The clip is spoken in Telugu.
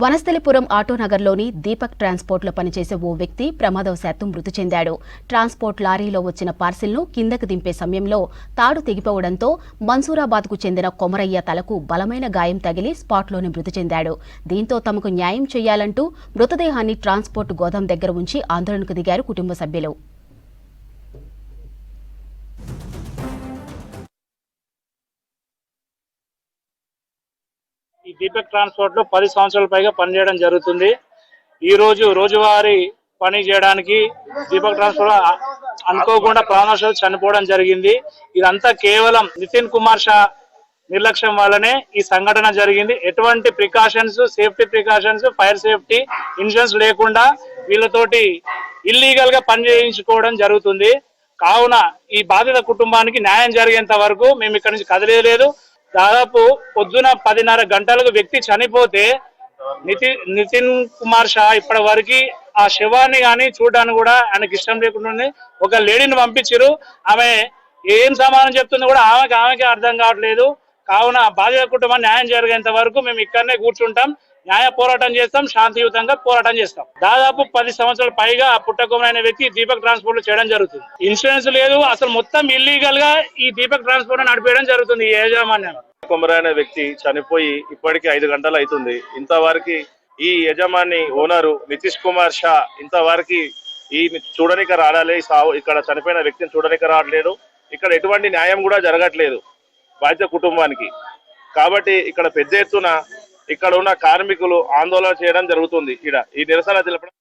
వనస్థలిపురం ఆటోనగర్లోని దీపక్ ట్రాన్స్పోర్ట్లో పనిచేసే ఓ వ్యక్తి ప్రమాదవశాత్తు మృతి చెందాడు. ట్రాన్స్పోర్ట్ లారీలో వచ్చిన పార్సిల్ను కిందకు దింపే సమయంలో తాడు తెగిపోవడంతో మన్సూరాబాద్కు చెందిన కొమరయ్య తలకు బలమైన గాయం తగిలి స్పాట్లోనే మృతి చెందాడు. దీంతో తమకు న్యాయం చేయాలంటూ మృతదేహాన్ని ట్రాన్స్పోర్ట్ గోదాం దగ్గర ఉంచి ఆందోళనకు దిగారు కుటుంబ సభ్యులు. ఈ దీపక్ ట్రాన్స్పోర్ట్ లో 10 సంవత్సరాల పైగా పనిచేయడం జరుగుతుంది. ఈ రోజువారీ పని చేయడానికి దీపక్ ట్రాన్స్పోర్ట్ అనుకోకుండా ప్రాణాలు చనిపోవడం జరిగింది. ఇదంతా కేవలం నితిన్ కుమార్ షా నిర్లక్ష్యం వల్లనే ఈ సంఘటన జరిగింది. ఎటువంటి precautions, safety precautions, fire safety, insurance లేకుండా వీళ్ళతోటి ఇల్లీగల్ గా పని చేయించుకోవడం జరుగుతుంది. కావున ఈ బాధిత కుటుంబానికి న్యాయం జరిగేంత వరకు మేము ఇక్కడి నుంచి కదిలేదు. దాదాపు పొద్దున 10:30 గంటలకు వ్యక్తి చనిపోతే నితిన్ కుమార్ షా ఇప్పటి వరకు ఆ శవాన్ని కానీ చూడడానికి కూడా ఆయనకి ఇష్టం లేకుండా ఒక లేడీని పంపించారు. ఆమె ఏం సమాధానం చెప్తుందో కూడా ఆమెకి అర్థం కావట్లేదు. కావున బాధిత కుటుంబాన్ని న్యాయం జరిగేంత వరకు మేము ఇక్కడనే కూర్చుంటాం, న్యాయ పోరాటం చేస్తాం, శాంతియుతంగా పోరాటం చేస్తాం. దాదాపు 10 సంవత్సరాల పైగా పుట్టకుమరి అనే వ్యక్తి దీపక్ ట్రాన్స్పోర్ట్ లో చేయడం జరుగుతుంది. ఇన్సూరెన్స్ లేదు, అసలు మొత్తం ఇల్లీగల్ గా ఈ దీపక్ ట్రాన్స్పోర్ట్ నడిపేయడం జరుగుతుంది. ఈ యాజమాన్యం కుమరి అనే వ్యక్తి చనిపోయి ఇప్పటికి 5 గంటలు అవుతుంది. ఇంతవరకు ఈ యజమాని ఓనరు నితీష్ కుమార్ షా ఇంతవరకు ఈ చూడనిక రాడాలి, ఇక్కడ చనిపోయిన వ్యక్తిని చూడనిక రావట్లేదు. ఇక్కడ ఎటువంటి న్యాయం కూడా జరగట్లేదు బాధిత కుటుంబానికి. కాబట్టి ఇక్కడ పెద్ద ఎత్తున ఇక్కడ ఉన్న కార్మికులు ఆందోళన చేయడం జరుగుతుంది. ఈ నిరసన తెలపడం